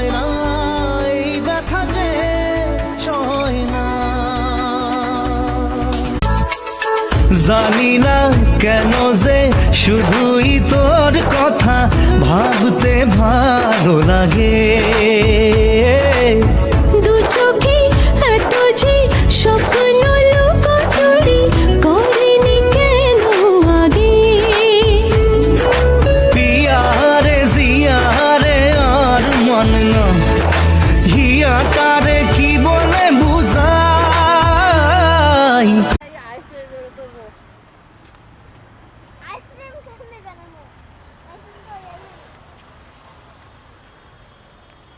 হয় না, এই ব্যথা যে সয় না। জানি না কেন যে শুধুই তোর কথা ভাবতে ভালো লাগে। দু চোখে এত যে স্বপ্ন লুকোচুরি করিনি কেন আগে। পিয়ারে জিয়ারে আর মন না হিয়াটা